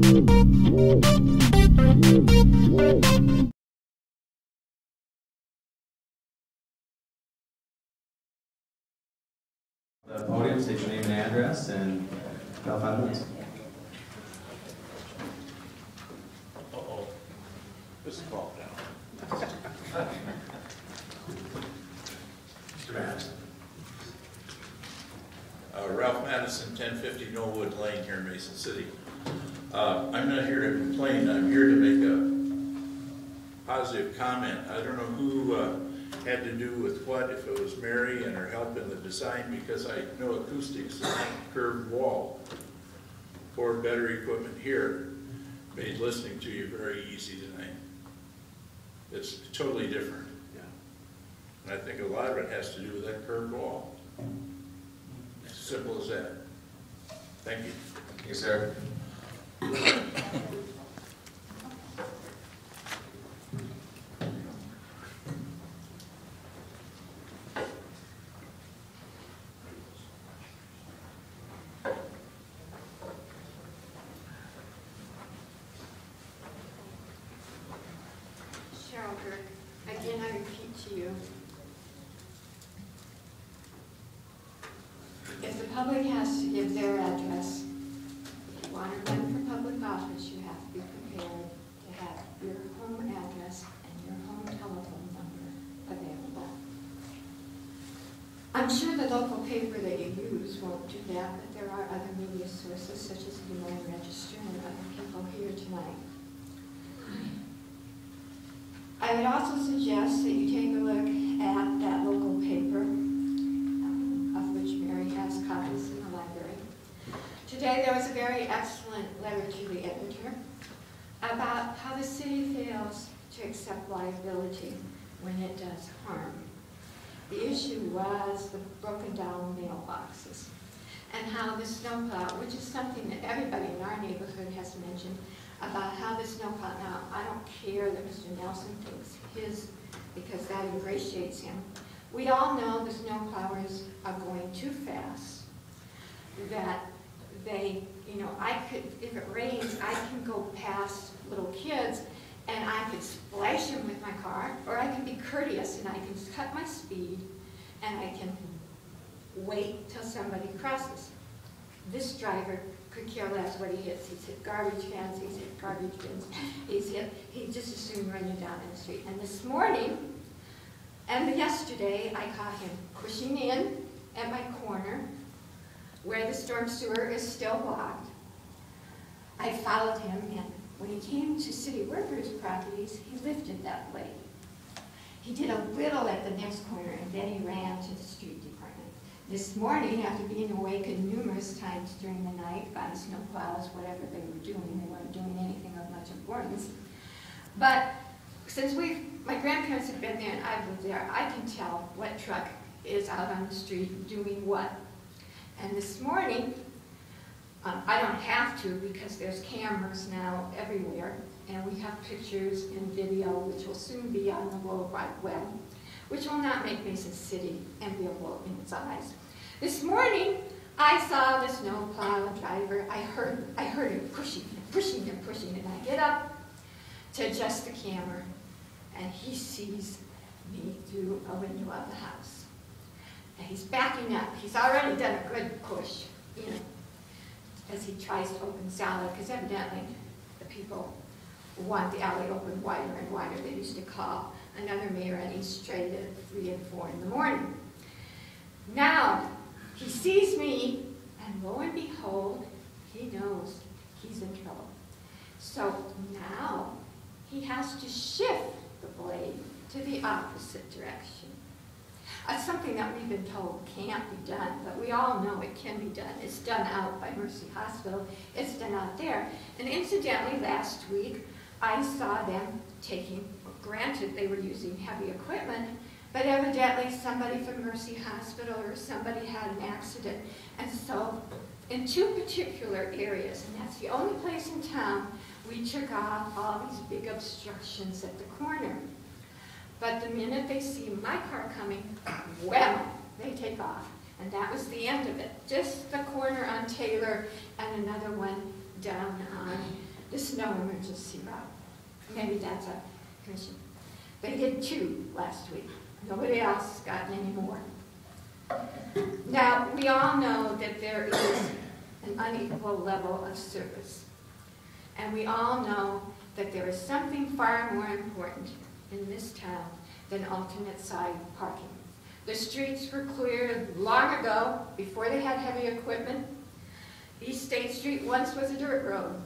The podium, state your name and address, and about 5 minutes. Uh-oh. This is calm down. Mr. Madison. Ralph Madison, 1050 Knollwood Lane here in Mason City. I'm not here to complain. I'm here to make a positive comment. I don't know who had to do with what, if it was Mary and her help in the design, because I know acoustics and curved wall or better equipment here made listening to you very easy tonight. It's totally different. Yeah. And I think a lot of it has to do with that curved wall. It's as simple as that. Thank you. Thank you, sir. Again, I repeat to you, if the public has to give their address, if you want to run for public office, you have to be prepared to have your home address and your home telephone number available. I'm sure the local paper that you use won't do that, but there are other media sources such as the Des Moines Register and other people here tonight. I would also suggest that you take a look at that local paper, of which Mary has copies in the library. Today there was a very excellent letter to the editor about how the city fails to accept liability when it does harm. The issue was the broken down mailboxes and how the snowplow, which is something that everybody in our neighborhood has mentioned, about how the snowplow, now I don't care that Mr. Nelson thinks his, because that ingratiates him. We all know the snowplowers are going too fast, that they, you know, I could, if it rains, I can go past little kids and I could splash them with my car, or I can be courteous and I can cut my speed and I can wait till somebody crosses. This driver could care less what he hits. He's hit garbage cans, he's hit garbage bins, he'd just as soon run you down in the street. And this morning, and yesterday, I caught him pushing in at my corner where the storm sewer is still blocked. I followed him, and when he came to city workers' properties, he lifted that blade. He did a little at the next corner, and then he ran to the street department. This morning, after being awakened numerous times during the night by the snowplows, whatever they were doing, they weren't doing anything of much importance. But since my grandparents have been there and I've lived there, I can tell what truck is out on the street doing what. And this morning, I don't have to because there's cameras now everywhere, and we have pictures and video which will soon be on the World Wide Web, which will not make Mason City enviable in its eyes. This morning, I saw the snowplow driver. I heard him pushing, and I get up to adjust the camera, and he sees me through a window of the house. And he's backing up. He's already done a good push, you know, as he tries to open salad, because evidently the people want the alley open wider and wider. They used to call another mayor on East Strait at 3 and 4 in the morning. Now, he sees me, and lo and behold, he knows he's in trouble. So now, he has to shift the blade to the opposite direction. That's something that we've been told can't be done, but we all know it can be done. It's done out by Mercy Hospital. It's done out there. And incidentally, last week, I saw them taking, granted they were using heavy equipment, but evidently somebody from Mercy Hospital or somebody had an accident. And so in 2 particular areas, and that's the only place in town, we took off all these big obstructions at the corner. But the minute they see my car coming, wham, they take off. And that was the end of it. Just the corner on Taylor and another one down on the snow emergency route. Maybe that's a commission. They did 2 last week. Nobody else has gotten any more. Now, we all know that there is an unequal level of service. And we all know that there is something far more important in this town than alternate side parking. The streets were cleared long ago, before they had heavy equipment. East State Street once was a dirt road.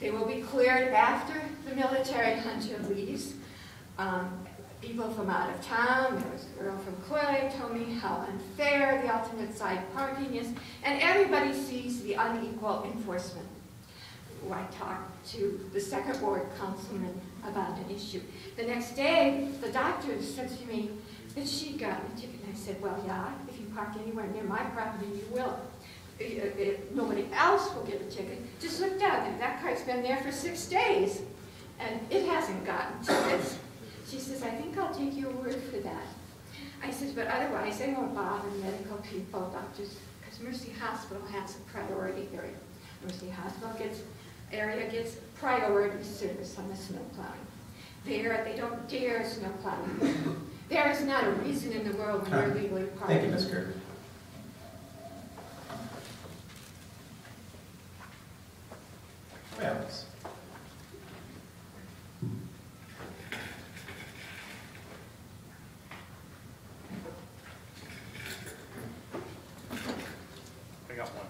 They will be cleared after the military hunter leaves. People from out of town, there was a girl from Clay, told me how unfair the alternate side parking is, and everybody sees the unequal enforcement. I talked to the second ward councilman about an issue. The next day, the doctor said to me that she'd gotten a ticket, and I said, well, yeah, if you park anywhere near my property, you will. If nobody else will get a ticket. Just look down there. That car's been there for 6 days, and it hasn't gotten tickets. She says, I think I'll take your word for that. I said, but otherwise, they won't bother medical people, doctors, because Mercy Hospital has a priority area. Mercy Hospital gets priority service on the snow plowing. There, they don't dare snow plowing. There is not a reason in the world when you're legally parking. Thank you, Ms. Kirk. Alex. I got one.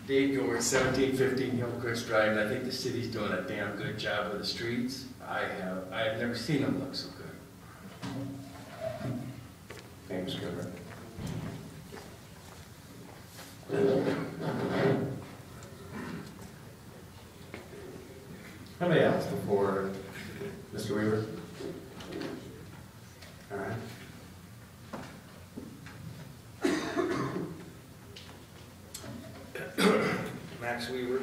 Dave Gomer, 1715 Hillcrest Drive, and I think the city's doing a damn good job with the streets. I've never seen them look so good. Thanks, Gilbert. Anybody else before Mr. Weaver? All right. Max Weaver,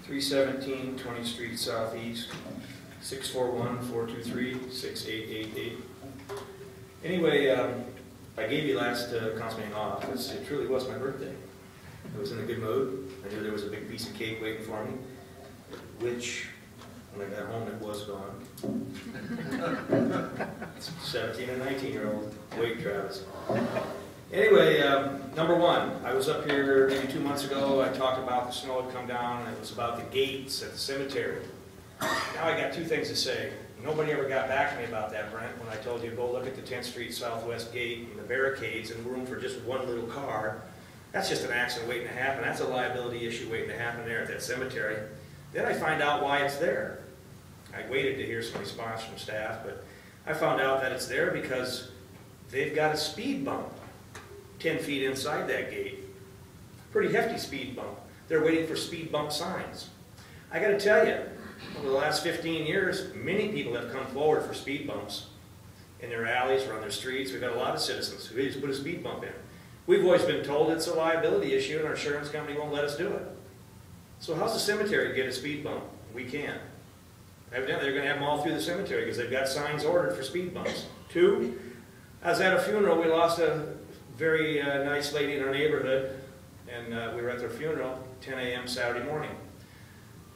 317 20th Street Southeast, 641-423-6888. Anyway, I gave you last council meeting off because it truly was my birthday. I was in a good mood. I knew there was a big piece of cake waiting for me, which, when I got home, it was gone. 17 and 19-year-old. Wait, Travis. Anyway, number one, I was up here maybe 2 months ago. I talked about the snow had come down, and it was about the gates at the cemetery. Now I got 2 things to say. Nobody ever got back to me about that, Brent, when I told you to go look at the 10th Street Southwest gate and the barricades and room for just one little car. That's just an accident waiting to happen. That's a liability issue waiting to happen there at that cemetery. Then I find out why it's there. I waited to hear some response from staff, but I found out that it's there because they've got a speed bump 10 feet inside that gate. Pretty hefty speed bump. They're waiting for speed bump signs. I got to tell you, over the last 15 years, many people have come forward for speed bumps in their alleys or on their streets. We've got a lot of citizens who just put a speed bump in. We've always been told it's a liability issue and our insurance company won't let us do it. So how's the cemetery get a speed bump? We can't. Evidently they're going to have them all through the cemetery because they've got signs ordered for speed bumps. 2, I was at a funeral. We lost a very nice lady in our neighborhood, and we were at their funeral 10 a.m. Saturday morning.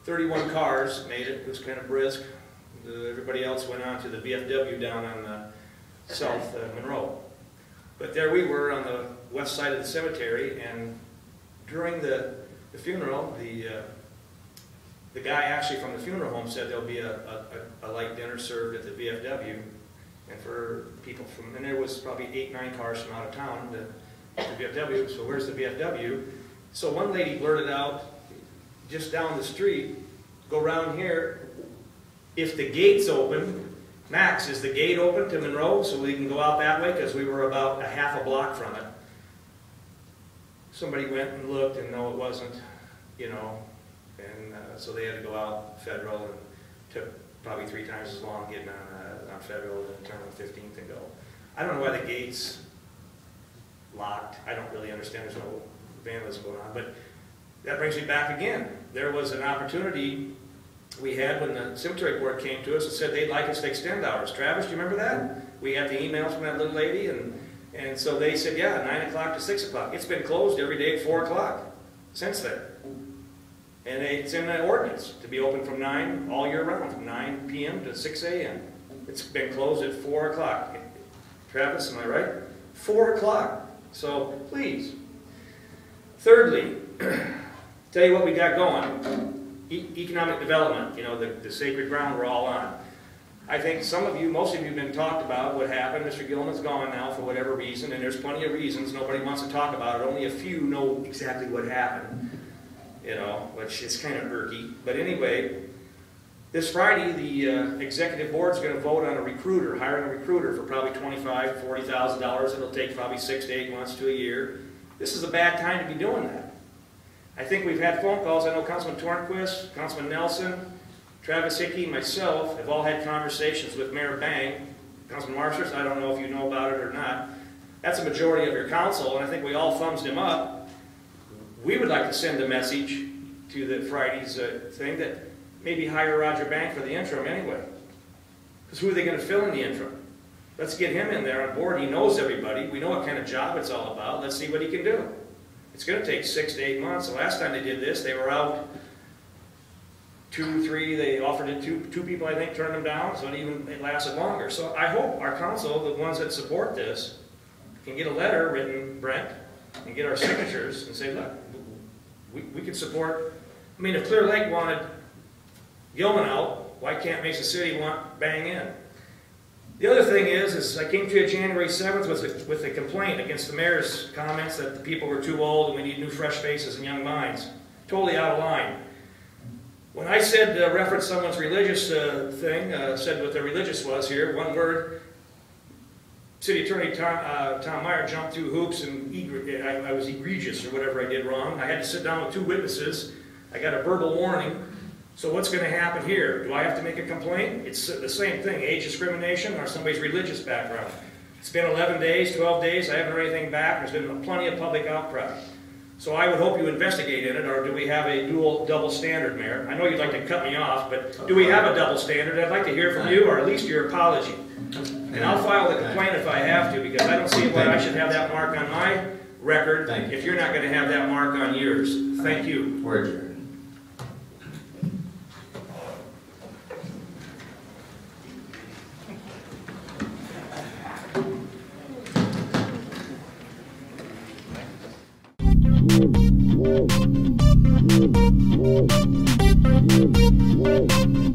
31 cars made it. It was kind of brisk. Everybody else went on to the VFW down on South Monroe. But there we were on the west side of the cemetery, and during the funeral, the guy actually from the funeral home said there'll be a light dinner served at the VFW, and for people from, and there was probably 8, 9 cars from out of town to the VFW. So where's the VFW? So one lady blurted out, just down the street, go around here. If the gate's open, Max, is the gate open to Monroe so we can go out that way? Because we were about a half a block from it. Somebody went and looked, and no, it wasn't, you know, and so they had to go out Federal, and took probably 3 times as long getting on Federal and turn on 15th and go. I don't know why the gate's locked. I don't really understand. There's no vandalism going on, but that brings me back again. There was an opportunity we had when the cemetery board came to us and said they'd like us to extend hours. Travis, do you remember that? We had the emails from that little lady, and And so they said, yeah, 9 o'clock to 6 o'clock. It's been closed every day at 4 o'clock since then. And it's in the ordinance to be open from 9 all year round, from 9 p.m. to 6 a.m. It's been closed at 4 o'clock. Travis, am I right? 4 o'clock. So please. Thirdly, tell you what we got going. Economic development, you know, the sacred ground we're all on. I think some of you, most of you have been talked about what happened. Mr. Gilman's gone now for whatever reason, and there's plenty of reasons. Nobody wants to talk about it. Only a few know exactly what happened, you know, which is kind of irky. But anyway, this Friday, the executive board's going to vote on a recruiter, hiring a recruiter for probably $25,000, $40,000. It'll take probably 6 to 8 months to a year. This is a bad time to be doing that. I think we've had phone calls. I know Councilman Tornquist, Councilman Nelson, Travis Hickey, myself have all had conversations with Mayor Bang. Councilman Marshers, I don't know if you know about it or not. That's a majority of your council, and I think we all thumbs him up. We would like to send a message to the Friday's thing that maybe hire Roger Bank for the interim anyway. Because who are they going to fill in the interim? Let's get him in there on board. He knows everybody. We know what kind of job it's all about. Let's see what he can do. It's going to take 6 to 8 months. The last time they did this, they were out 2, 3, they offered it to 2 people, I think, turned them down, so it lasted longer. So I hope our council, the ones that support this, can get a letter written, Brent, and get our signatures and say, look, we can support. I mean, if Clear Lake wanted Gilman out, why can't Mesa City want Bang in? The other thing is I came to you January 7th with a complaint against the mayor's comments that the people were too old and we need new fresh faces and young minds. Totally out of line. When I said, referenced someone's religious thing, said what their religious was here, one word, City Attorney Tom Meyer jumped through hoops and I was egregious or whatever I did wrong. I had to sit down with 2 witnesses. I got a verbal warning. So what's going to happen here? Do I have to make a complaint? It's the same thing, age discrimination or somebody's religious background. It's been 11 days, 12 days, I haven't heard anything back. There's been plenty of public outcry. So I would hope you investigate in it, or do we have a double standard, Mayor? I know you'd like to cut me off, but do we have a double standard? I'd like to hear from you, or at least your apology. And I'll file the complaint if I have to, because I don't see why I should have that mark on my record if you're not going to have that mark on yours. Thank you. We're adjourned.